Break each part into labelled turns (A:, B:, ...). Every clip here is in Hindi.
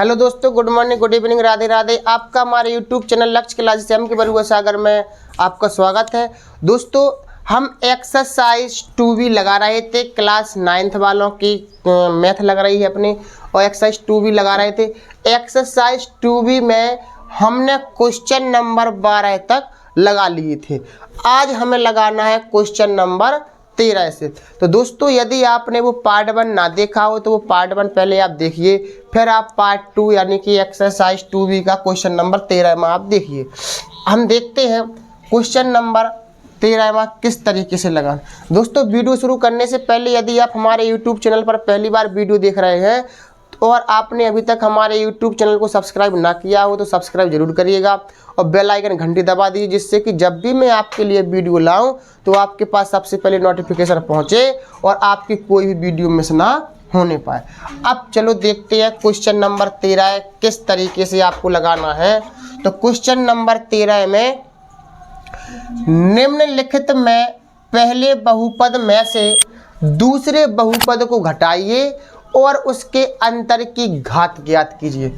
A: हेलो दोस्तों, good morning, good evening, Radhe Radhe. आपका हमारे यूट्यूब चैनल लक्ष्य क्लासेस एम के बरुआ सागर में आपका स्वागत है। दोस्तों, हम एक्सरसाइज 2B लगा रहे थे, क्लास 9th वालों की मैथ लग रही है अपनी, और एक्सरसाइज 2B लगा रहे थे। एक्सरसाइज 2B में हमने क्वेश्चन नंबर 12 तक लगा लिए थे। आज हमें लगाना है क्वेश्चन नंबर 13 से। तो दोस्तों, यदि आपने वो पार्ट 1 ना देखा हो तो वो पार्ट 1 पहले आप देखिए, फिर आप पार्ट 2 यानी कि एक्सरसाइज 2B का क्वेश्चन नंबर 13 में आप देखिए। हम देखते हैं क्वेश्चन नंबर 13 में किस तरीके से लगा। दोस्तों, वीडियो शुरू करने से पहले यदि आप हमारे यूट्यूब चैनल पर पहली बार वीडियो देख रहे हैं और आपने अभी तक हमारे यूट्यूब चैनल को सब्सक्राइब ना किया हो तो सब्सक्राइब जरूर करिएगा और बेल आइकन घंटी दबा दीजिए, जिससे कि जब भी मैं आपके लिए वीडियो लाऊं तो आपके पास सबसे पहले नोटिफिकेशन पहुंचे और आपकी कोई भी वीडियो मिस ना होने पाए। अब चलो देखते हैं क्वेश्चन नंबर 13 किस तरीके से आपको लगाना है। तो क्वेश्चन नंबर 13 में निम्नलिखित में पहले बहुपद में से दूसरे बहुपद को घटाइए और उसके अंतर की घात ज्ञात कीजिए।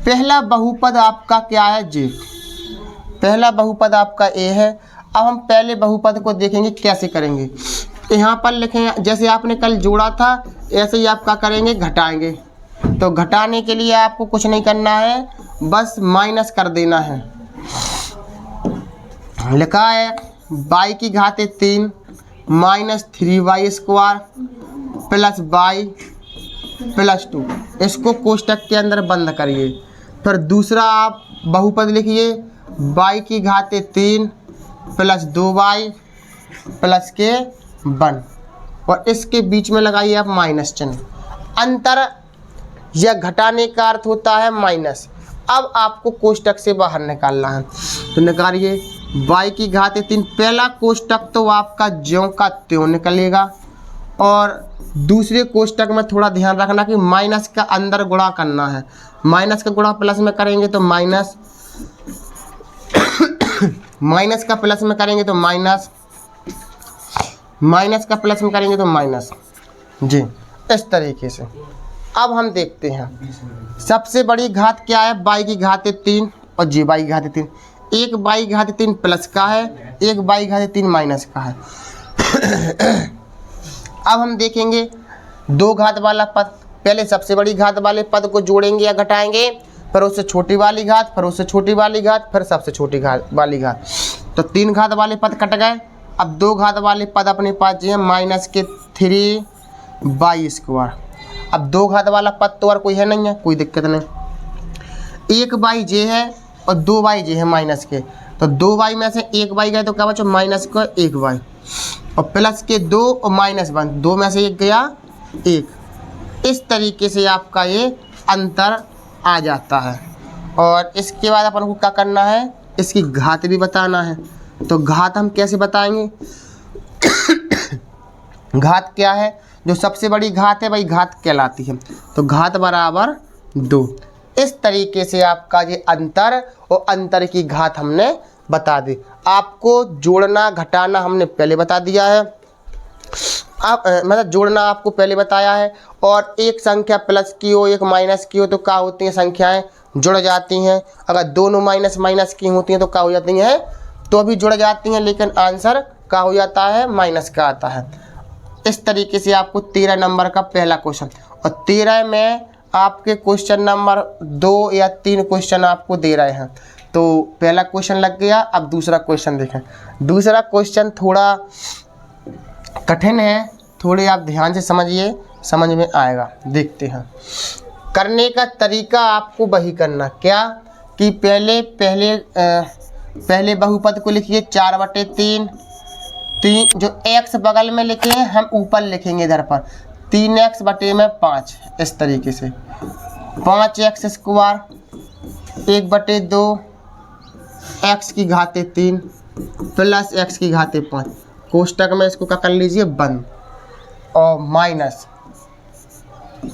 A: पहला बहुपद आपका क्या है जी? पहला बहुपद आपका ए है। अब हम पहले बहुपद को देखेंगे कैसे करेंगे। यहाँ पर लिखें, जैसे आपने कल जोड़ा था ऐसे ही आप क्या करेंगे, घटाएंगे। तो घटाने के लिए आपको कुछ नहीं करना है, बस माइनस कर देना है। लिखा है y की घात 3 minus 3y square plus y plus 2। इसको कोष्टक के अंदर बंद करिए। फिर दूसरा आप बहुपद लिखिए y की घात 3 प्लस 2y प्लस के 1 और इसके बीच में लगाइए आप माइनस चिन्ह। अंतर या घटाने का अर्थ होता है माइनस। अब आपको कोष्टक से बाहर निकालना है, तो निकालिए y की घात 3। पहला कोष्टक तो आपका ज्यों का त्यों निकलेगा और दूसरे कोष्टक में थोड़ा ध्यान रखना कि माइनस का अंदर गुणा करना है। माइनस का गुणा प्लस में करेंगे तो माइनस, माइनस का प्लस में करेंगे तो माइनस, माइनस का प्लस में करेंगे तो माइनस जी, इस तरीके से। अब हम देखते हैं सबसे बड़ी घात क्या है, y की घात 3 और जी y की घात 3। एक y की घात 3 प्लस का है, एक y की घात 3 माइनस का है। अब हम देखेंगे दो घात वाला पद। पहले सबसे बड़ी घात वाले पद को जोड़ेंगे या घटाएंगे, फिर उससे छोटी वाली घात, फिर उससे छोटी वाली घात, फिर सबसे छोटी घात वाली घात। तो 3 घात वाले पद कट गए। अब 2 घात वाले पद अपने पास जो है माइनस के 3y स्क्वायर। अब 2 घात वाला पद तो और कोई है नहीं है, कोई दिक्कत नहीं। एक y जे है और 2y जे है माइनस के, तो 2y में से एक y गए तो क्या बचा, माइनस का 1y और प्लस के 2 और माइनस 1, 2 में से एक गया 1। इस तरीके से आपका ये अंतर आ जाता है। और इसके बाद अपन को क्या करना है, इसकी घात भी बताना है। तो घात हम कैसे बताएंगे? घात क्या है, जो सबसे बड़ी घात है वही घात कहलाती है। तो घात बराबर 2। इस तरीके से आपका ये अंतर और अंतर की घात हमने बता दी। आपको जोड़ना घटाना हमने पहले बता दिया है, आप मतलब जोड़ना आपको पहले बताया है। और एक संख्या प्लस की हो एक माइनस की हो तो क्या होती हैं, संख्याएं जुड़ जाती हैं। अगर दोनों माइनस माइनस की होती हैं तो क्या हो जाती हैं, तो भी जुड़ जाती हैं, लेकिन आंसर क्या हो जाता है, माइनस का आता है। इस तरीके से आपको 13 नंबर का पहला क्वेश्चन, और 13 में आपके क्वेश्चन नंबर 2 या 3 क्वेश्चन आपको दे रहे हैं। तो पहला क्वेश्चन लग गया। अब दूसरा क्वेश्चन देखें। दूसरा क्वेश्चन थोड़ा कठिन है, थोड़े आप ध्यान से समझिए, समझ में आएगा। देखते हैं। करने का तरीका आपको वही करना, क्या कि पहले बहुपद को लिखिए 4/3। जो x बगल में लिखे हैं हम ऊपर लिखेंगे इधर पर 3x बटे में 5। इस तरीके से 5x स्क्वायर 1/2 x की घात 3 प्लस x की घात 5। कोष्टक में इसको क्या कर लीजिए, बंद और माइनस।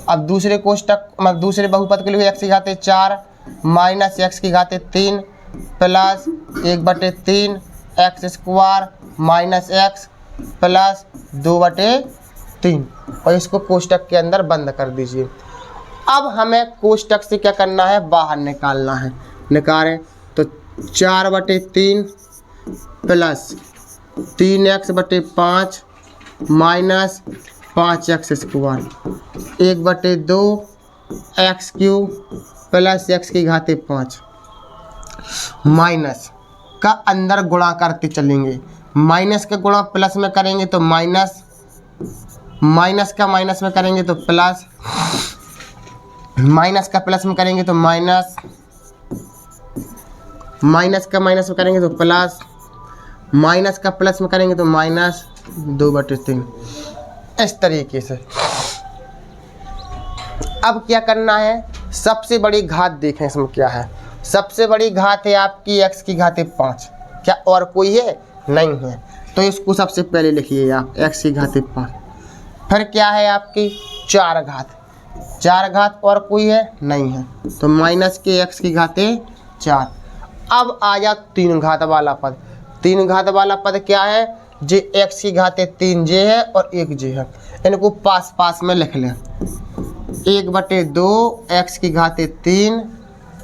A: अब दूसरे कोष्टक मतलब दूसरे बहुपद के लिए x की घात 4 माइनस x की घात 3 plus 1/3 x square minus x plus 2/3 और इसको कोष्टक के अंदर बंद कर दीजिए। अब हमें कोष्टक से क्या करना है, बाहर निकालना है। निकालें तो 4/3 plus 3x/5 minus 5x² 1/2 x³ plus x⁵5 minus का अंदर गुणा करते चलेंगे। माइनस का गुणा प्लस में करेंगे तो माइनस, माइनस का माइनस में करेंगे तो प्लस, माइनस का प्लस में करेंगे तो माइनस, माइनस का माइनस में करेंगे तो प्लस, माइनस का प्लस में करेंगे तो माइनस 2/3। इस तरीके से अब क्या करना है, सबसे बड़ी घात देखें इसमें क्या है। सबसे बड़ी घात है आपकी x⁵5। क्या और कोई है? नहीं है। तो इसको सबसे पहले लिखिए आप x⁵5। फिर क्या है आपकी 4 घात। 4 घात और कोई है? नहीं है। तो माइनस के x⁵4। अब आ जा 3 घात वाला पद। 3 घात वाला पद क्या है, जे x⁵3 जे है और 1 जे है। इनको पास पास में लिख लें। 1/2 x⁵3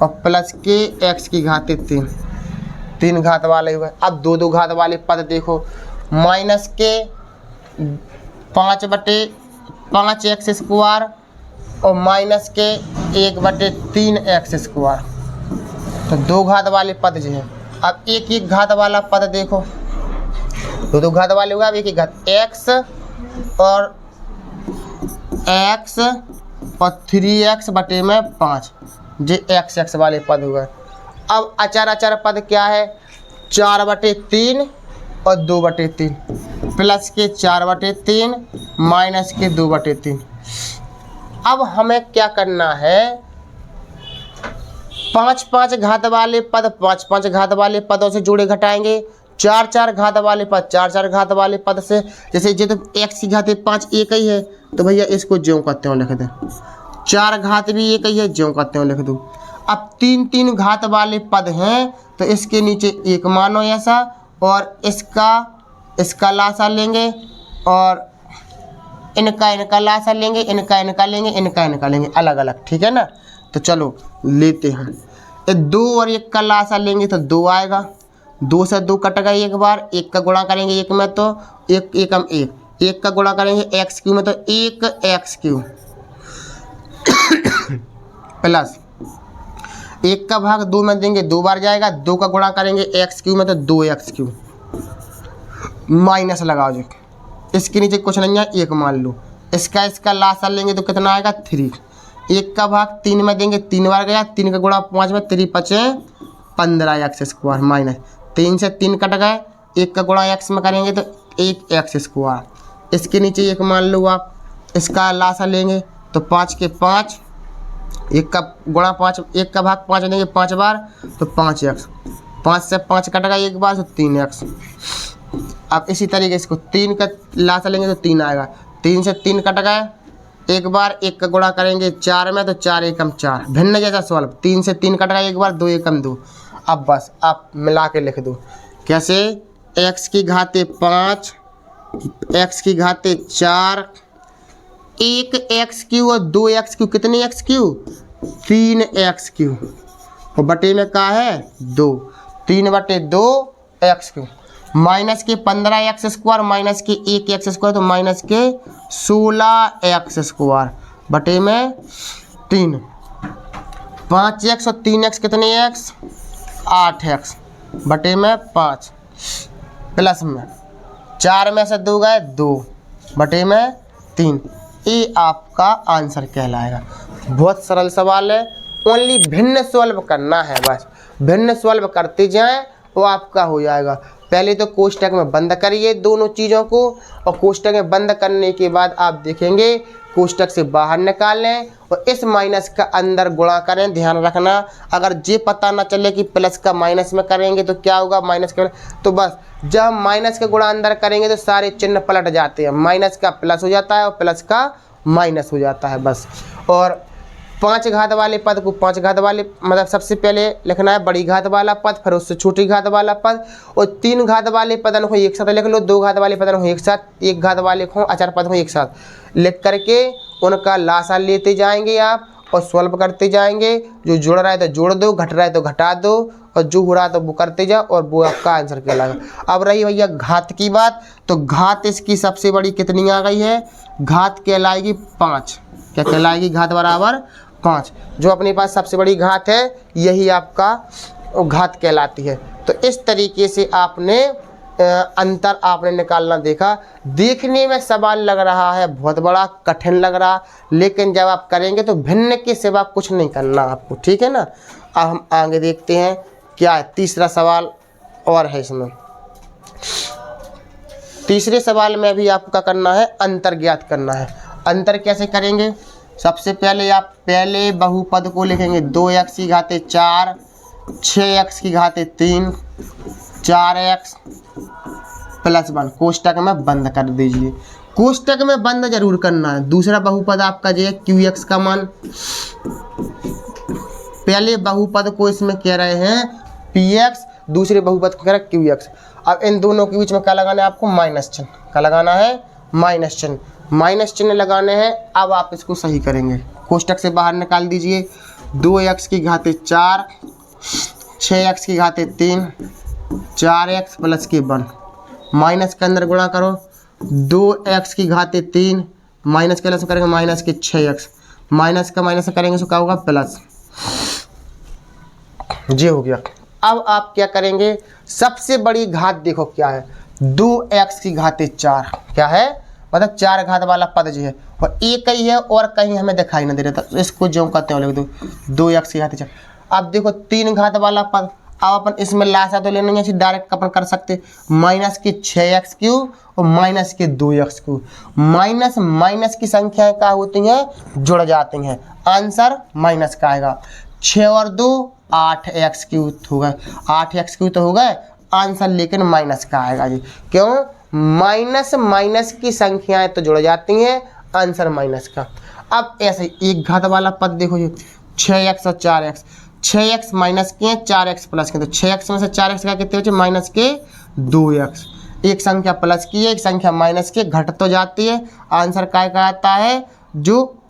A: और प्लस के x⁵3। 3 घात वाले हुए। अब 2 घात वाले पद देखो, माइनस के 5/5 x² और माइनस के 1/3 x²। तो 2 घात वाले पद जो हैं। अब 1 घात वाला पद देखो, 2 घात वाले हुआ। अब 1 घात x और 3x/5 जे x वाले पद हुए। अब अचर पद क्या है, 4/3 और 2/3 प्लस के 4/3 माइनस के 2/3। अब हमें क्या करना है, 5 घात वाले पद 5 घात वाले पदों से जोड़े घटाएंगे। 4 घात वाले पद 4 घात वाले पद से, जैसे ये तो x⁵5 एक ही है तो भैया इसको ज्यों करते हो लिख दें। 4 घात भी एक ही है, ज्यों करते हो लिख दूँ। अब 3 घात वाले पद हैं तो इसके नीचे 1 मानो ऐसा, और इसका लासा लेंगे और इनका लासा लेंगे, इनका लेंगे, इनका लेंगे अलग अलग, ठीक है ना। तो चलो लेते हैं। 2 और 1 का लासा लेंगे तो 2 आएगा। 2 से 2 कट गए एक बार। 1 का गुणा करेंगे 1 में तो 1 का गुणा करेंगे x³ में तो 1 x³ प्लस 1 का भाग 2 में देंगे 2 बार जाएगा। 2 का गुणा करेंगे x³ में तो 2 x³ माइनस लगाओ जो इसके नीचे कुछ नहीं है, 1 मान लो। इसका लासा लेंगे तो कितना आएगा 3। 1 का भाग 3 में देंगे 3 बार गया। 3 का गुणा 5 में 3 5 15 x² माइनस 3 से 3 कट गए। 1 का गुणा x में करेंगे तो 1 x²। इसके नीचे 1 मान लो आप। इसका लासा लेंगे तो 5 के 5, 1 का गुणा 5, 1 का भाग 5 देंगे 5 बार तो 5x। 5 से 5 कट गया एक बार तो 3x। अब इसी तरीके से 3 का लासा लेंगे तो 3 आएगा। 3 से 3 कट गए एक बार। 1 का गुणा करेंगे 4 में तो 4 एकम 4 भिन्न जैसा सॉल्व। 3 से 3 कट गए एक बार, 2 एकम 2। अब बस आप मिला के लिख दो कैसे, x⁵5 x⁵4 1 x³ और 2 x³ कितने x³ 3 x³ और बटे में क्या है 2, 3/2 x³ माइनस के 15x² माइनस के 1x² तो माइनस के 16x² बटे में 3। 5x और 3x कितने x 8x बटे में 5 प्लस में 4 में से 2 गए 2 बटे में 3। ये आपका आंसर कहलाएगा। बहुत सरल सवाल है, ओनली भिन्न सॉल्व करना है। बस भिन्न सॉल्व करते जाएं वो आपका हो जाएगा। पहले तो कोष्टक में बंद करिए दोनों चीज़ों को, और कोष्टक में बंद करने के बाद आप देखेंगे कोष्टक से बाहर निकाल लें और इस माइनस का अंदर गुणा करें। ध्यान रखना, अगर ये पता ना चले कि प्लस का माइनस में करेंगे तो क्या होगा माइनस का, तो बस जब हम माइनस का गुणा अंदर करेंगे तो सारे चिन्ह पलट जाते हैं। माइनस का प्लस हो जाता है और प्लस का माइनस हो जाता है बस। और 5 घात वाले पद को 5 घात वाले मतलब सबसे पहले लिखना है बड़ी घात वाला पद, फिर उससे छोटी घात वाला पद, और 3 घात वाले पदन को एक साथ लिख लो, 2 घात वाले पदन को एक साथ, 1 घात वाले को अचर पद को एक साथ लिख करके उनका लासा लेते जाएंगे आप, और सॉल्व करते जाएंगे। जो जुड़ रहा है तो जोड़ दो, घट रहा है तो घटा दो, और जो हो रहा है तो वो करते जाओ, और वो आपका आंसर कहलाएगा। अब रही भैया घात की बात, तो घात इसकी सबसे बड़ी कितनी आ गई है? घात कहलाएगी 5। क्या कहलाएगी? घात बराबर 5। जो अपने पास सबसे बड़ी घात है यही आपका घात कहलाती है। तो इस तरीके से आपने अंतर आपने निकालना देखा। देखने में सवाल लग रहा है बहुत बड़ा, कठिन लग रहा, लेकिन जब आप करेंगे तो भिन्न के सिवा कुछ नहीं करना आपको, ठीक है ना। अब हम आगे देखते हैं क्या है। तीसरा सवाल और है इसमें। तीसरे सवाल में भी आपको क्या करना है? अंतर ज्ञात करना है। अंतर कैसे करेंगे? सबसे पहले आप पहले बहुपद को लिखेंगे 2x की घाते 4, 6x की घाते 3, 4x प्लस 1, कोष्टक में बंद कर दीजिए। कोष्टक में बंद जरूर करना है। दूसरा बहुपद आपका जो है qx का मान, पहले बहुपद को इसमें कह रहे हैं px, दूसरे बहुपद को कह रहे हैं qx। अब इन दोनों के बीच में क्या लगाना है आपको? माइनस चिन्ह। क्या लगाना है? माइनस चिन्ह। माइनस चिन्ह लगाने हैं। अब आप इसको सही करेंगे। कोष्टक से बाहर निकाल दीजिए। 2x की घाते 4, 6x की घाते 3, 4x प्लस के 1, माइनस के अंदर गुणा करो। 2x की घाते 3 माइनस के अंदर करेंगे माइनस के 6x, माइनस का माइनस करेंगे तो क्या होगा? प्लस। ये हो गया। अब आप क्या करेंगे? सबसे बड़ी घात देखो क्या है? 2x की घाते 4। क्या है? मतलब 4 घात वाला पद जो है और एक ही है और कहीं हमें दिखाई नहीं दे रहा था, तो इसको जो कहते हैं लिख दो 2x की घाते 4। अब देखो 3 घात वाला पद, अब अपन इसमें लासा तो लेना है, डायरेक्ट अपन कर सकते माइनस के 6x क्यूब और माइनस के 2x क्यूब। माइनस माइनस की संख्याएं क्या होती हैं? जुड़ जाती हैं। आंसर माइनस का आएगा। 6 और 2 8x क्यूब हो गए, 8x क्यूब तो हो गए आंसर, लेकिन माइनस का आएगा जी। क्यों? माइनस माइनस की संख्याएं तो जुड़ जाती हैं, आंसर माइनस का। अब ऐसे एक घात वाला पद देखो जी, 6x और 4x, 6x माइनस के 4x प्लस के, तो 6x में से 4x का कितने बचे? माइनस के 2x। एक संख्या प्लस की है, एक संख्या माइनस के, घट तो जाती है। आंसर क्या आता है? जो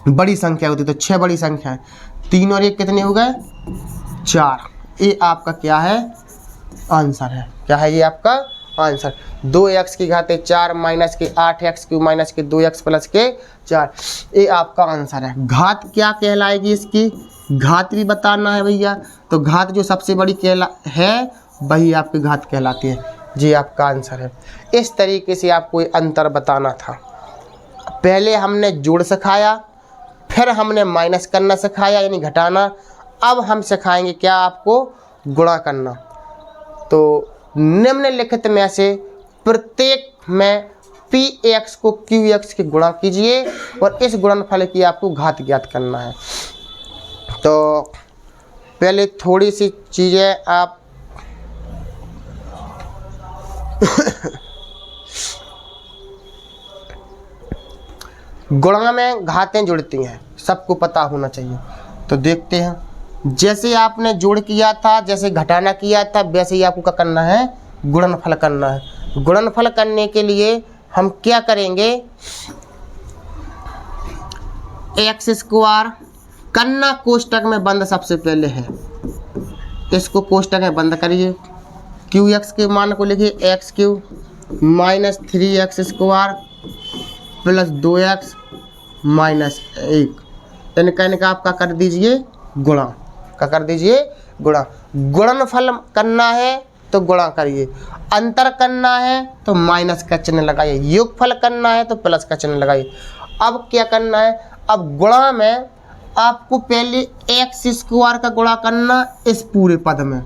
A: बड़ी संख्या होती है, तो 6 बड़ी संख्या है। 3 और 1 कितने हो गए? 4। ये आपका क्या है? आंसर है। क्या है ये आपका आंसर? 2x की घाते 4 माइनस के 8x क्यूब माइनस के 2x प्लस के 4, ये आपका आंसर है। घात क्या कहलाएगी इसकी? घात भी बताना है भैया। तो घात जो सबसे बड़ी है वही आपकी घात कहलाती है जी, आपका आंसर है। इस तरीके से आपको अंतर बताना था। पहले हमने जोड़ सिखाया, फिर हमने माइनस करना सिखाया यानी घटाना। अब हम सिखाएंगे क्या आपको? गुणा करना। तो निम्नलिखित में से प्रत्येक में px को qx के गुणा कीजिए और इस गुणनफल की आपको घात ज्ञात करना है। तो पहले थोड़ी सी चीज़ें आप गुणा में घातें जुड़ती हैं, सबको पता होना चाहिए। तो देखते हैं, जैसे आपने जोड़ किया था, जैसे घटाना किया था, वैसे ही आपको क्या करना है? गुणनफल करना है। गुणनफल करने के लिए हम क्या करेंगे? एक्स स्क्वायर करना कोष्टक में बंद सबसे पहले है, इसको कोष्टक में बंद करिए। क्यू एक्स के मान को लिखिए x Q minus 3x square plus 2x minus 1। इनका आपका कर दीजिए गुणा। क्या कर दीजिए? गुणा। गुणनफल करना है तो गुणा करिए, अंतर करना है तो माइनस का चिन्ह लगाइए, योगफल करना है तो प्लस का चिन्ह लगाइए। अब क्या करना है? अब गुणा में आपको पहले एक्स स्क्वायर का गुणा करना इस पूरे पद में,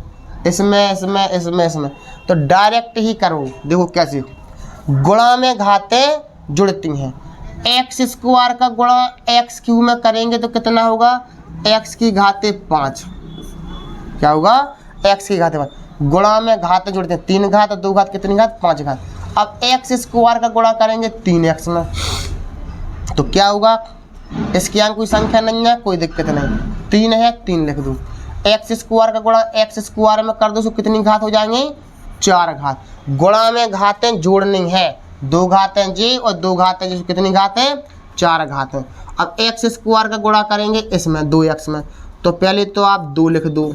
A: इसमें तो डायरेक्ट ही करो। देखो कैसे गुणा में घातें जुड़ती हैं। एक्स स्क्वायर का गुणा एक्स क्यू में करेंगे तो कितना होगा? एक्स की घाते 5। क्या होगा? एक्स की घाते 5। गुणा में घातें जुड़ते हैं, 3 घात और 2 घात, कितनी घात? 5 घात। अब एक्स स्क्वायर का गुणा करेंगे 3x में, तो क्या होगा? इसकी यहाँ कोई संख्या नहीं है, कोई दिक्कत नहीं, 3 है, 3 लिख दूँ। एक्स स्क्वायर का गुणा एक्स स्क्वायर में कर दो तो कितनी घात हो जाएंगे? 4 घात। गुणा में घातें जोड़नी है, 2 घातें जी और 2 घातें जी, कितनी घातें? 4 घात है। अब एक्स स्क्वायर का गुणा करेंगे इसमें 2x में, तो पहले तो आप 2 लिख दो,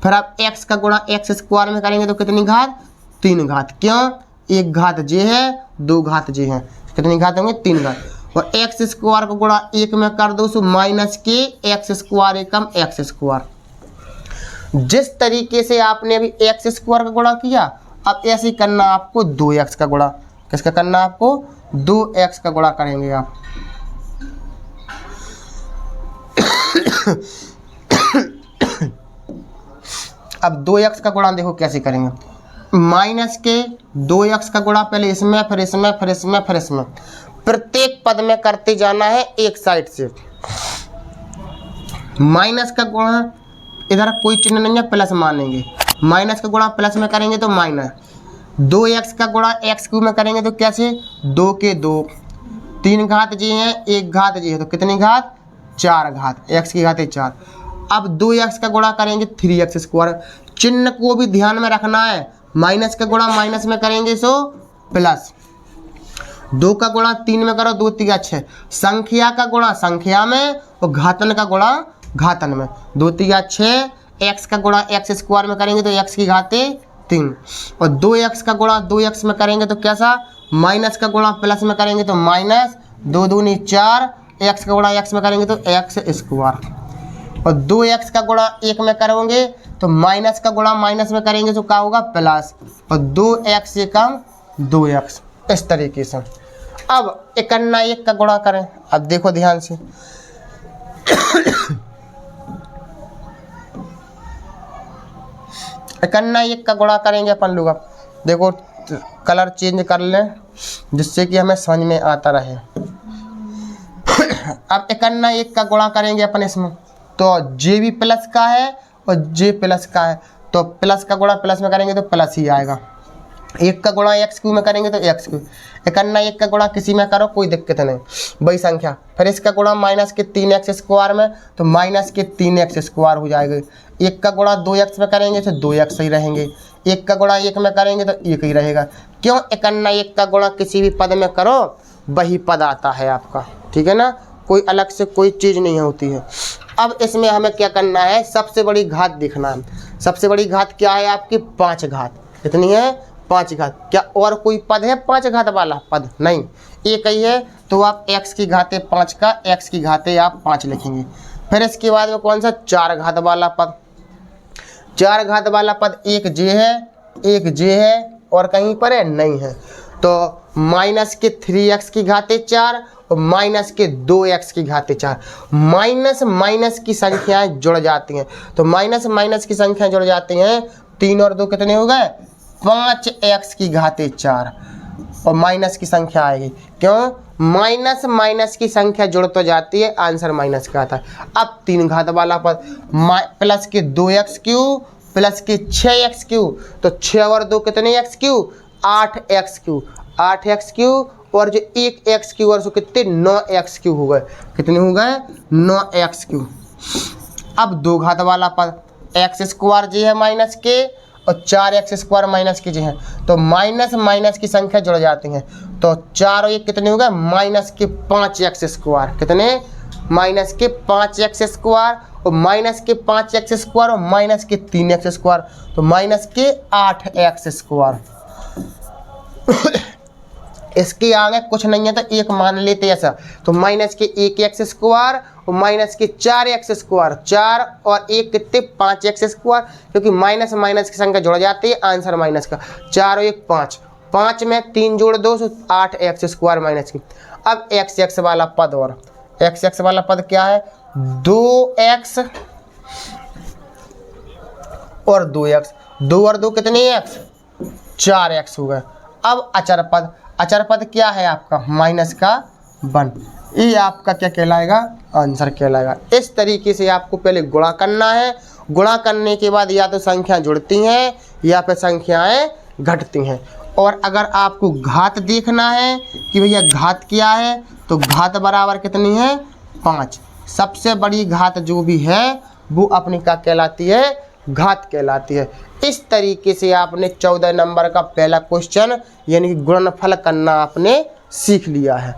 A: फिर आप x का गुणा एक्स स्क्वायर में करेंगे तो कितनी घात, 3 घात। क्यों, 1 घात जे है 2 घात जे है, कितनी घात होंगे, 3 घात। और एक्स स्क्वायर का गुणा 1 में कर दो सो माइनस के एक्स स्क्वायर एकम एक्स स्क्वायर। जिस तरीके से आपने अभी एक्स स्क्वायर का गुणा किया, अब ऐसे ही करना आपको 2x का गुणा। किसका करना आपको, 2x का गुणा करेंगे आप। अब 2x का गुणा देखो कैसे करेंगे, माइनस के 2x का गुणा पहले इसमें, फिर इसमें, फिर इसमें, फिर इसमें, प्रत्येक पद में करते जाना है एक साइड से। माइनस का गुणा इधर कोई चिन्ह नहीं है, प्लस मानेंगे, माइनस का गुणा प्लस में करेंगे तो माइनस। 2x का गुणा एक्स क्यूब में करेंगे तो कैसे, 2 के 2, 3 घात जी हैं, 1 घात जी है, तो कितनी घात, 4 घात, x की घात है 4। अब 2x का गुणा करेंगे 3x स्क्वायर। चिन्ह को भी ध्यान में रखना है, माइनस का गुणा माइनस में करेंगे सो प्लस, 2 का गुणा 3 में करो, 2 3 6, संख्या का गुणा संख्या में और घातन का गुणा घातन में, 2 3 6, x का गुणा एक्स स्क्वायर में करेंगे तो x की घाते 3, और 2x का गुणा 2x में करेंगे तो कैसा, माइनस का गुणा प्लस में करेंगे तो माइनस, 2 दूनी 4, x का गुणा x में करेंगे तो x स्क्वायर, और 2x का गुणा 1 में करोगे तो माइनस का गुणा माइनस में करेंगे तो क्या होगा, प्लस, और 2x एकम 2x, इस तरीके से। अब 1 का गुणा करें, अब देखो ध्यान से, एक का गुणा करेंगे अपन लोग। अब देखो कलर चेंज कर लें जिससे कि हमें समझ में आता रहे। अब 1 का गुणा करेंगे अपन इसमें, तो जे भी प्लस का है और जे प्लस का है, तो प्लस का गुणा प्लस में करेंगे तो प्लस ही आएगा। 1 का गुणा एक्स क्यू में करेंगे तो एक्स क्यू। 1 का गुणा किसी में करो कोई दिक्कत नहीं, वही संख्या। फिर इसका गुणा माइनस के 3x स्क्वायर में तो माइनस के 3x स्क्वायर हो जाएगा। 1 का गुणा 2x में करेंगे तो 2x ही रहेंगे, 1 का गुणा 1 में करेंगे तो 1 ही रहेगा। क्यों, 1 का गुणा किसी भी पद में करो वही पद आता है आपका, ठीक है ना, कोई अलग से कोई चीज़ नहीं होती है। अब इसमें हमें क्या करना है, सबसे बड़ी घात देखना है। सबसे बड़ी घात क्या है आपकी, 5 घात। कितनी है, 5 घात। क्या और कोई पद है 5 घात वाला पद, नहीं, एक ही है। तो आप x की घाते 5 का x की घाते आप 5 लिखेंगे। फिर इसके बाद में कौन सा, 4 घात वाला पद। 4 घात वाला पद एक जे है, एक जे है और कहीं पर है नहीं है, तो माइनस के 3x की घाते 4 और माइनस के 2x की घाते 4। माइनस माइनस की संख्याएं जुड़ जाती हैं, तो माइनस माइनस की संख्याएं जुड़ जाती हैं, 3 और 2 कितने हो गए, 5x की घाते 4, और माइनस की संख्या आएगी। क्यों, माइनस माइनस की संख्या जुड़ तो जाती है, आंसर माइनस का आता है। अब 3 घात वाला पद, प्लस के 2x क्यूब प्लस के 6x क्यूब, तो 6 और 2 कितने x cube, 8x cube, 8x cube, और जो 1x क्यूब और सो कितने 9x क्यूब हो गए। कितने हो गए, 9x क्यूब। अब 2 घात वाला पद, एक्स स्क्वायर जी है माइनस के और 4x स्क्वायर माइनस के जी हैं, तो माइनस माइनस की संख्या जुड़ जाती हैं, तो 4 और 1 कितने हो गए, माइनस के 5x स्क्वायर। कितने, माइनस के 5x स्क्वायर, और माइनस के 5x स्क्वायर और माइनस के 3x स्क्वायर, तो माइनस के 8x स्क्वायर। इसके आगे कुछ नहीं है तो 1 मान लेते ऐसा, तो माइनस के 1x स्क्वायर और माइनस के 4x स्क्वायर, 4 और 1 कितने, 5x स्क्वायर, क्योंकि माइनस माइनस की संख्या जुड़ जाती है, आंसर माइनस का। 4 और 1 5, 5 में 3 जोड़ 2 तो 8x स्क्वायर माइनस की। अब x वाला पद, और x वाला पद क्या है, 2x और 2x, 2 और 2 कितने x, 4x हो गए। अब अचर पद, अचर पद क्या है आपका, माइनस का 1, ये आपका क्या कहलाएगा, आंसर कहलाएगा। इस तरीके से आपको पहले गुणा करना है, गुणा करने के बाद या तो संख्या जुड़ती हैं या फिर संख्याएं घटती हैं। और अगर आपको घात देखना है कि भैया घात क्या है, तो घात बराबर कितनी है, 5। सबसे बड़ी घात जो भी है वो अपनी क्या कहलाती है, घात कहलाती है। इस तरीके से आपने 14 नंबर का पहला क्वेश्चन यानी कि गुणनफल करना आपने सीख लिया है।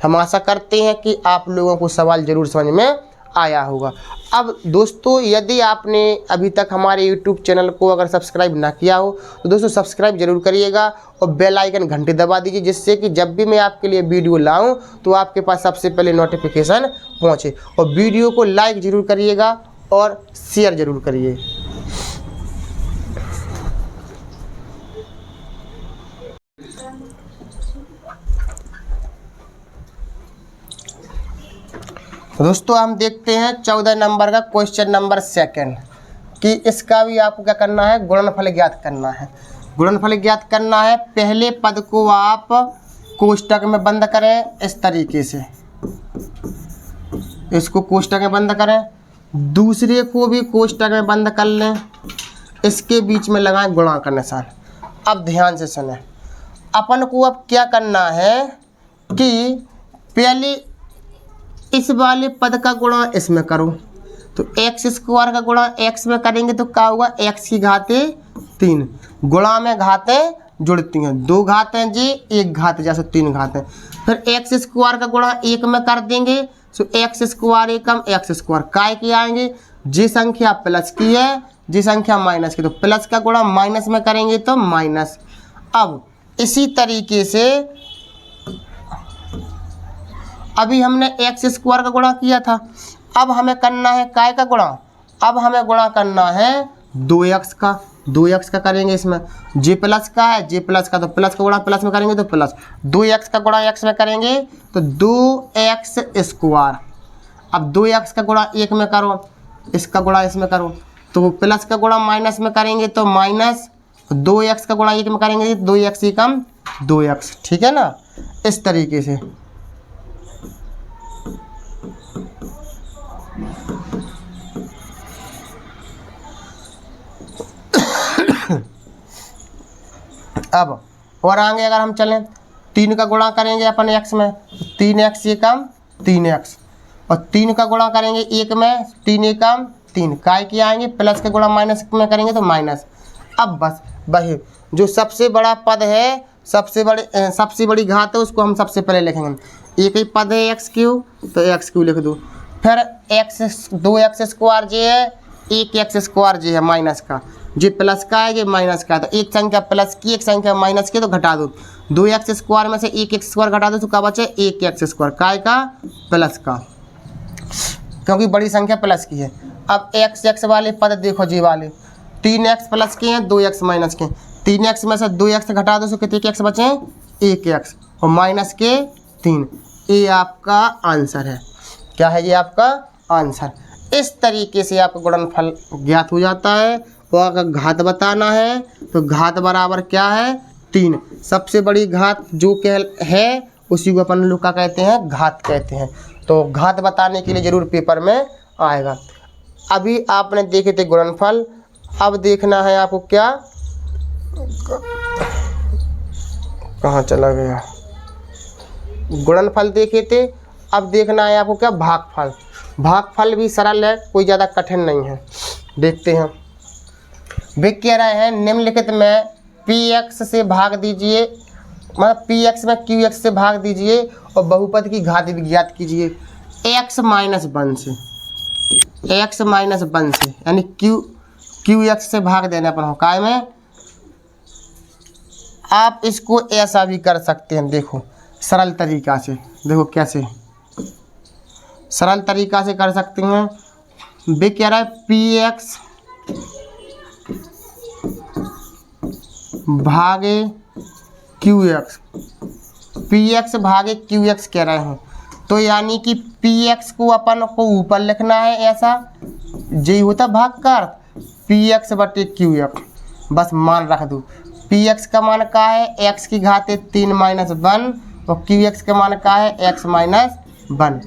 A: हम आशा करते हैं कि आप लोगों को सवाल जरूर समझ में आया होगा। अब दोस्तों, यदि आपने अभी तक हमारे YouTube चैनल को अगर सब्सक्राइब ना किया हो तो दोस्तों सब्सक्राइब जरूर करिएगा और बेल आइकन घंटी दबा दीजिए, जिससे कि जब भी मैं आपके लिए वीडियो लाऊं तो आपके पास सबसे पहले नोटिफिकेशन पहुंचे। और वीडियो को लाइक जरूर करिएगा और शेयर जरूर करिए। तो दोस्तों हम देखते हैं 14 नंबर का क्वेश्चन नंबर सेकंड कि इसका भी आपको क्या करना है, गुणनफल ज्ञात करना है। गुणनफल ज्ञात करना है। पहले पद को आप कोष्टक में बंद करें इस तरीके से, इसको कोष्टक में बंद करें, दूसरे को भी कोष्टक में बंद कर लें, इसके बीच में लगाएं गुणा का निशान। अब ध्यान से सुने, अपन को अब क्या करना है कि पहले इस वाले पद का गुणा इसमें करो, तो एक्स स्क्वायर का गुणा एक्स में करेंगे तो क्या होगा, एक्स की घातें 3। गुणा में घातें जुड़ती हैं, 2 घातें जी 1 घात जैसे 3 घातें। फिर एक्स स्क्वायर का गुणा 1 में कर देंगे तो एक्स स्क्वायर एकम एक्स स्क्वायर काय के आएंगे, जी संख्या प्लस की है जी संख्या माइनस की, तो प्लस का गुणा माइनस में करेंगे तो माइनस। अब इसी तरीके से अभी हमने एक्स स्क्वायर का गुणा किया था, अब हमें करना है काय का गुणा, अब हमें गुणा करना है 2x का। 2x का करेंगे इसमें, जे प्लस का है जे प्लस का, तो प्लस का गुणा प्लस में करेंगे तो प्लस, 2x का गुणा x में करेंगे तो 2x स्क्वायर। अब 2x का गुणा 1 में करो, इसका गुणा इसमें करो, तो प्लस का गुणा माइनस में करेंगे तो माइनस, 2x का गुणा 1 में करेंगे 2x ही कम 2x, ठीक है ना। इस तरीके से अब और आगे अगर हम चलें 3 का गुणा करेंगे अपन x में, 3x ये कम 3x, और 3 का गुणा करेंगे 1 में, 3 एकम 3, काय की आएंगे प्लस के गुणा माइनस में करेंगे तो माइनस। अब बस वही जो सबसे बड़ा पद है, सबसे बड़ी घात है, उसको हम सबसे पहले लिखेंगे। एक ही पद है एक्स क्यू, तो एक्स क्यू लिख दो। फिर एक्स 2x स्क्वायर जे है, 1x स्क्वायर जे है माइनस का, जे प्लस का है ये माइनस का, तो एक संख्या प्लस की एक संख्या माइनस की, तो घटा दो। 2x स्क्वायर में से 1x स्क्वायर घटा दो तो क्या बचे 1x स्क्वायर, काय का प्लस का, क्योंकि बड़ी संख्या प्लस की है। अब x वाले पद देखो जी वाले 3x प्लस के हैं 2x माइनस के, 3x में से 2x घटा दो तो कितने के x बचे 1x और माइनस के 3। ये आपका आंसर है। क्या है ये आपका आंसर। इस तरीके से आपका गुणनफल ज्ञात हो जाता है। और अगर घात बताना है तो घात बराबर क्या है 3। सबसे बड़ी घात जो है उसी को अपन लोग क्या कहते हैं, घात कहते हैं। तो घात बताने के लिए जरूर पेपर में आएगा। अभी आपने देखे थे गुणनफल, अब देखना है आपको क्या, कहाँ चला गया, गुणनफल देखे थे, अब देखना है आपको क्या भागफल। भागफल भी सरल है, कोई ज़्यादा कठिन नहीं है। देखते हैं, वे कह रहे हैं निम्नलिखित में px से भाग दीजिए, मतलब px में qx से भाग दीजिए और बहुपद की घात भी ज्ञात कीजिए x माइनस 1 से, x माइनस 1 से, यानी qx से भाग देना अपन काय में। आप इसको ऐसा भी कर सकते हैं, देखो सरल तरीका से, देखो कैसे सरल तरीका से कर सकते हैं। वे कह रहा है px भागे qx, px भागे qx कह रहे हैं, तो यानी कि px को अपन को ऊपर लिखना है ऐसा, यही होता भाग का अर्थ, px बटे qx, बस मान रख दो। px का मान क्या है, x की घात 3 माइनस 1 और qx का मान क्या है, x माइनस 1।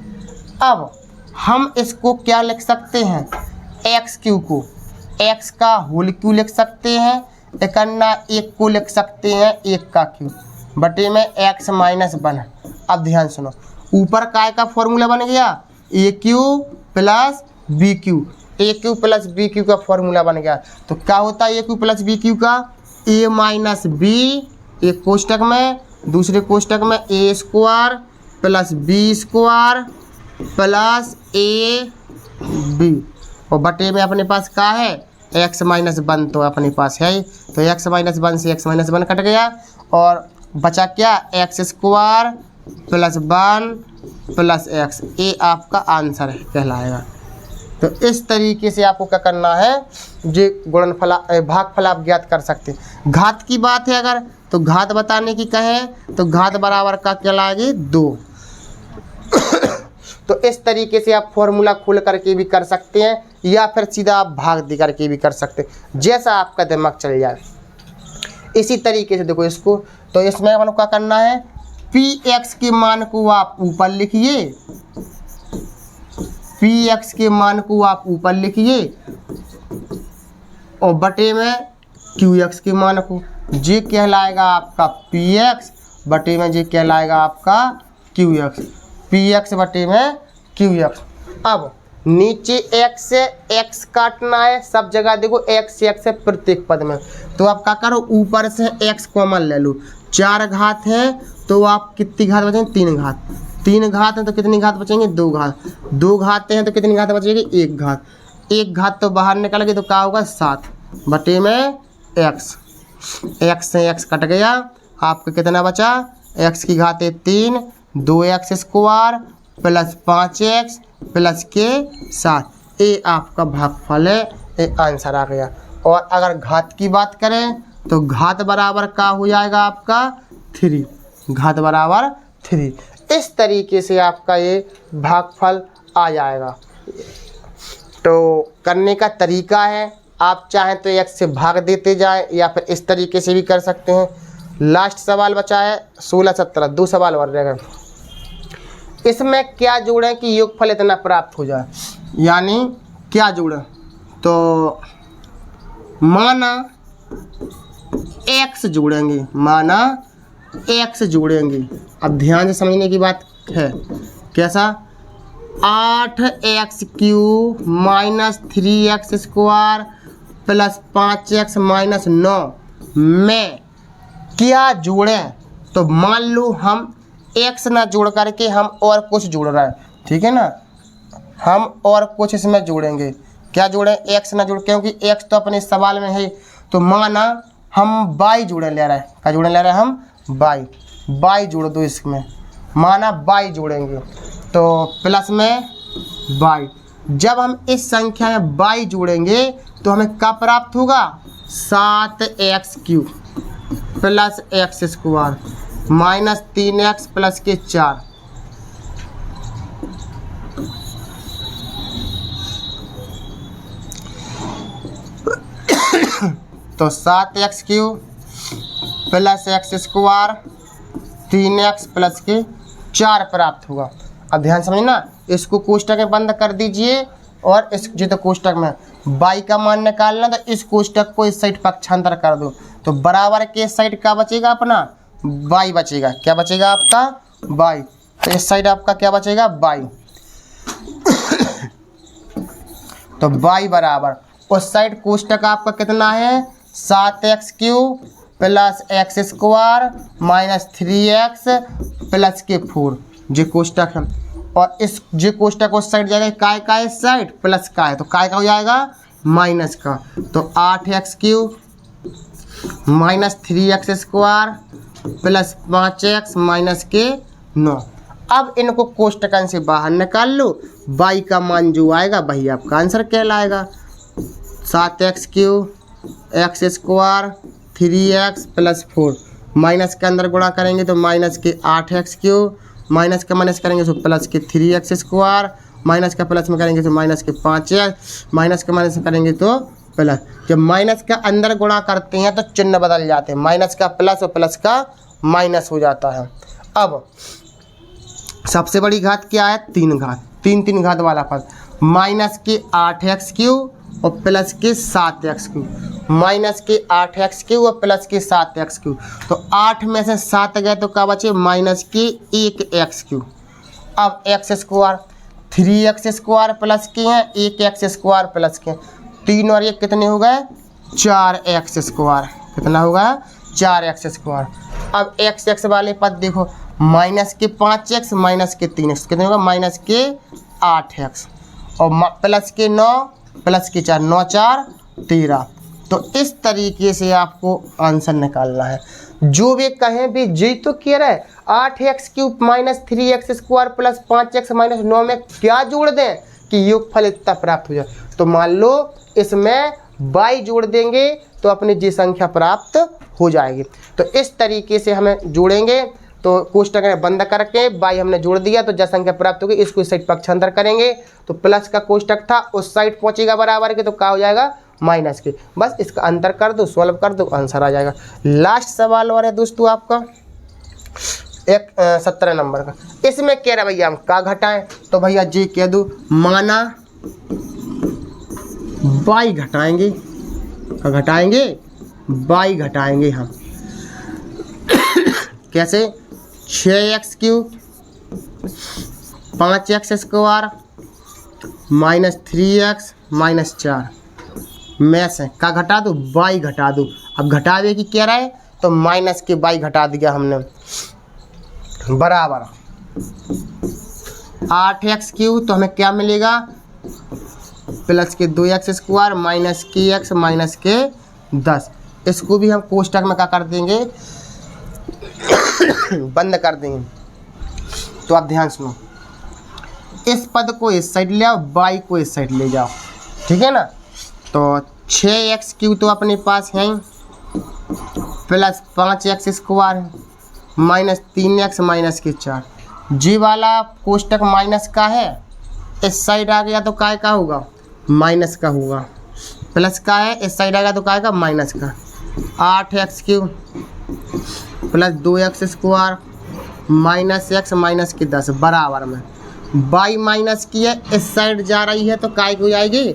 A: अब हम इसको क्या लिख सकते हैं, एक्स क्यू को x का होल क्यू लिख सकते हैं, इकन्ना 1 को लिख सकते हैं 1 का क्यू बटे में x माइनस 1। अब ध्यान सुनो, ऊपर काय का फॉर्मूला बन गया ए क्यू प्लस बी क्यू, ए क्यू प्लस बी क्यू का फॉर्मूला बन गया। तो क्या होता है ए क्यू प्लस बी क्यू का, ए माइनस बी एक कोष्टक में, दूसरे कोष्टक में A square plus B square plus A B, और बटे में अपने पास क्या है एक्स माइनस वन तो अपने पास है, तो एक्स माइनस वन से एक्स माइनस वन कट गया और बचा क्या x square plus one plus x, ये आपका आंसर है कहलाएगा। तो इस तरीके से आपको क्या करना है, जो गुणनफल भागफल आप ज्ञात कर सकते हैं। घात की बात है अगर, तो घात बताने की कहें तो घात बराबर का कहलाएगी 2। तो इस तरीके से आप फॉर्मूला खोल करके भी कर सकते हैं या फिर सीधा आप भाग दे करके भी कर सकते हैं, जैसा आपका दिमाग चल जाए। इसी तरीके से देखो इसको, तो इसमें अपन को क्या करना है, पी एक्स के मान को आप ऊपर लिखिए, पी एक्स के मान को आप ऊपर लिखिए और बटे में क्यू एक्स के मान को, जे कहलाएगा आपका पी एक्स बटे में जे कहलाएगा आपका क्यू एक्स, पी एक्स बटे में क्यू एक्स। अब नीचे एक्स से एक्स काटना है, सब जगह देखो एक्स है प्रत्येक पद में, तो आप क्या करो ऊपर से एक्स कॉमन ले लो, 4 घात है तो आप कितनी घात बचेंगे 3 घात, 3 घात हैं तो कितनी घात बचेंगे 2 घात, 2 घात हैं तो कितनी घात बचेगी 1 घात, 1 घात तो बाहर निकल गई तो क्या होगा 7 बटे में एक्स, एक्स से एक्स कट गया, आपका कितना बचा एक्स की घात है 3, 2x square plus 5x plus के 7, ये आपका भागफल है, ये आंसर आ गया। और अगर घात की बात करें तो घात बराबर का हो जाएगा आपका 3, घात बराबर 3। इस तरीके से आपका ये भागफल आ जाएगा। तो करने का तरीका है, आप चाहें तो x से भाग देते जाएं या फिर इस तरीके से भी कर सकते हैं। लास्ट सवाल बचा है 16 17, 2 सवाल और रह गए। इसमें क्या जोड़ें कि योगफल इतना प्राप्त हो जाए, यानी क्या जोड़ें, तो माना x जोड़ेंगे, माना x जोड़ेंगे। अब ध्यान से समझने की बात है, कैसा 8x cube minus 3x square plus 5x minus 9 में क्या जोड़ें। तो मान लो हम x ना जोड़ करके हम और कुछ जोड़ रहे हैं, ठीक है ना, हम और कुछ इसमें जोड़ेंगे। क्या जोड़ें, x ना जोड़, क्योंकि x तो अपने सवाल में है। तो माना हम y जोड़े ले रहे हैं, क्या जोड़े ले रहे हैं हम y जोड़ दो इसमें, माना y जोड़ेंगे तो प्लस में y, जब हम इस संख्या में y जोड़ेंगे तो हमें क्या प्राप्त होगा 7x cube plus x square minus 3x plus के 4, तो 7x cube plus x square 3x plus के 4 प्राप्त होगा। अब ध्यान समझना, इसको कोष्टक में बंद कर दीजिए और इस जो तो कोष्टक में y का मान निकालना, तो इस कोष्टक को इस साइड पक्षांतर कर दो, तो बराबर के इस साइड का बचेगा अपना y बचेगा, क्या बचेगा आपका y, तो इस साइड आपका क्या बचेगा y। तो y बराबर उस साइड कोष्टक आपका कितना है 7x cube plus x square minus 3x plus के 4, जो कोष्टक है, और इस जो कोष्टक उस साइड जाएगा काय इस साइड प्लस का है, तो काय का हो जाएगा माइनस का, तो 8x cube minus 3x square plus 5x minus के 9। अब इनको कोष्टकन से बाहर निकाल लो, y का मान जो आएगा वही आपका आंसर कहलाएगा। 7x cube x square 3x plus 4, minus के अंदर गुणा करेंगे तो माइनस के 8x क्यूब, माइनस का माइनस करेंगे तो प्लस के 3x स्क्वायर, माइनस का प्लस में करेंगे तो माइनस के 5x, माइनस का माइनस करेंगे तो प्लस। जब माइनस का अंदर गुणा करते हैं तो चिन्ह बदल जाते हैं, माइनस का प्लस और प्लस का माइनस हो जाता है। अब सबसे बड़ी घात क्या है 3 घात, 3 घात वाला पद, माइनस के 8x क्यूब और प्लस के 7x क्यूब, माइनस के 8x क्यूब और प्लस के 7x क्यूब, तो 8 में से 7 गए तो क्या बचे माइनस के 1x क्यूब। अब एक्स स्क्वायर 3x² प्लस के हैं, 1x² प्लस के, 3 और 1 कितने हो गए 4x²। कितना होगा 4x²। अब x वाले पद देखो, माइनस के 5x माइनस के 3x कितने होगा माइनस के 8x और प्लस के 9 प्लस के 4, 9 4 13। तो इस तरीके से आपको आंसर निकालना है। जो भी कहें भी जी तो कह रहा है 8x³ minus 3x² plus 5x minus 9 में क्या जोड़ दें कि योगफल इतना प्राप्त हो जाए। तो मान लो इसमें y जोड़ देंगे तो अपनी जी संख्या प्राप्त हो जाएगी। तो इस तरीके से हमें जोड़ेंगे। तो कोष्टक बंद करके y हमने जोड़ दिया तो जब संख्या प्राप्त होगी इसको इस साइड पक्षांतर करेंगे तो प्लस का कोष्टक था उस साइड पहुंचेगा बराबर के, तो क्या हो जाएगा माइनस के। बस इसका अंतर कर दो, सॉल्व कर दो, आंसर आ जाएगा। लास्ट सवाल और है दोस्तों आपका 17 नंबर का। इसमें कह रहा भैया हम का घटाएं, तो भैया जी कह दो माना y घटाएंगे, का घटाएंगे y घटाएंगे हम कैसे 6x³ 5x² minus 3x minus 4 में से का घटा दो y घटा दो। अब घटावे की कह रहा है तो माइनस के y घटा दिया हमने बराबर 8x³ तो हमें क्या मिलेगा प्लस के 2x² माइनस के x माइनस के 10। इसको भी हम कोष्टक में क्या कर देंगे बंद कर देंगे। तो आप ध्यान सुनो, इस पद को इस साइड ले आओ, y को इस साइड ले जाओ, ठीक है ना। तो 6x³ तो अपने पास है plus 5x² minus 3x minus के 4। जी वाला कोष्टक माइनस का है, इस साइड आ गया तो काय का होगा माइनस का होगा, प्लस का है इस साइड आ गया तो काय का माइनस का। 8x³ plus 2x² minus x minus के 10 बराबर में y माइनस की है इस साइड जा रही है तो काय की हो जाएगी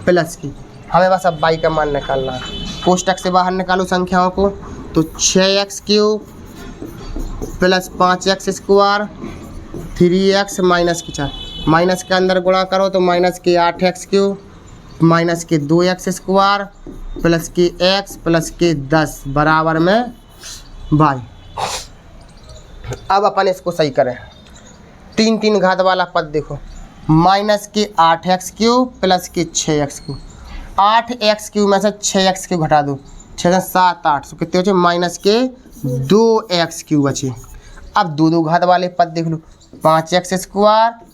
A: प्लस की। हमें बस अब y का मान निकालना है। कोष्टक से बाहर निकालो संख्याओं को। तो 6x³ plus 5x² 3x minus के 4, माइनस के अंदर गुणा करो तो माइनस के 8x³ माइनस के 2x² प्लस के x प्लस के 10 बराबर में y। अब अपन इसको सही करें। 3 घात वाला पद देखो, माइनस के 8x³ प्लस के 6x³। 8x³ में से 6x³ घटा दो, 6 7 8 सो कितने बचे माइनस के 2x³ बचे। अब 2 घात वाले पद देख लो, 5x²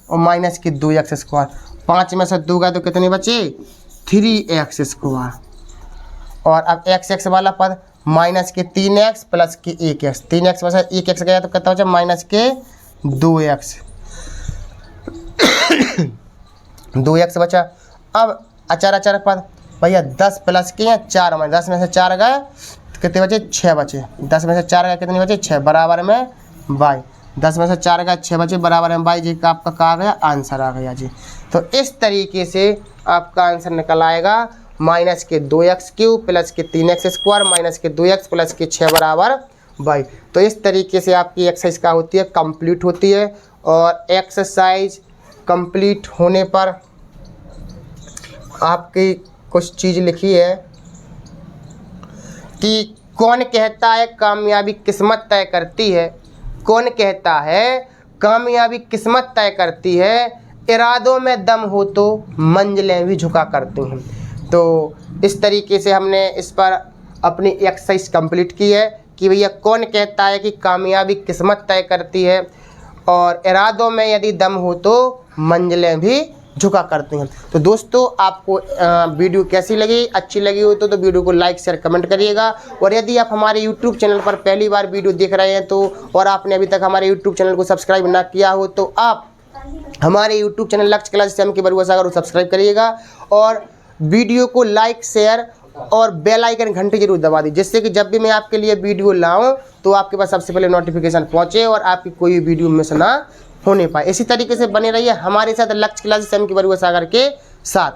A: और माइनस के 2x²। 5 में से 2 गए तो कितने बचे 3x²। और अब x वाला पद माइनस के 3x प्लस के 1x। 3x में से 1x गया तो कितना बचा माइनस के 2x 2x बचा। अब अचार पद भैया 10 प्लस के हैं 4 में 10 में से 4 गए तो कितने बचे 6 बचे। 10 में से 4 गए कितने बचे 6 बराबर में y। 10 में से 4 गए 6 बचे बराबर में y। जी का आपका कहा गया आंसर आ गया जी। तो इस तरीके से आपका आंसर निकल आएगा माइनस के 2x³ प्लस के 3x² माइनस के 2x प्लस के 6 बराबर y। तो इस तरीके से आपकी एक्सरसाइज क्या होती है कंप्लीट होती है। और एक्सरसाइज कंप्लीट होने पर आपकी कुछ चीज़ लिखी है कि कौन कहता है कामयाबी किस्मत तय करती है। कौन कहता है कामयाबी किस्मत तय करती है, इरादों में दम हो तो मंजिलें भी झुका करती हैं। तो इस तरीके से हमने इस पर अपनी एक्सरसाइज कंप्लीट की है कि भैया कौन कहता है कि कामयाबी किस्मत तय करती है और इरादों में यदि दम हो तो मंजिलें भी झुका करती हैं। तो दोस्तों आपको वीडियो कैसी लगी, अच्छी लगी हो तो वीडियो को लाइक शेयर कमेंट करिएगा। और यदि आप हमारे यूट्यूब चैनल पर पहली बार वीडियो देख रहे हैं तो और आपने अभी तक हमारे यूट्यूब चैनल को सब्सक्राइब ना किया हो तो आप हमारे यूट्यूब चैनल लक्ष्य क्लासेस एम के बरुआ सागर को सब्सक्राइब करिएगा और वीडियो को लाइक शेयर और बेल आइकन घंटी जरूर दबा दी, जिससे कि जब भी मैं आपके लिए वीडियो लाऊं तो आपके पास सबसे पहले नोटिफिकेशन पहुंचे और आपकी कोई वीडियो मिस ना होने पाए। इसी तरीके से बने रहिए हमारे साथ लक्ष्य क्लासेस एम के बरुआ सागर के साथ।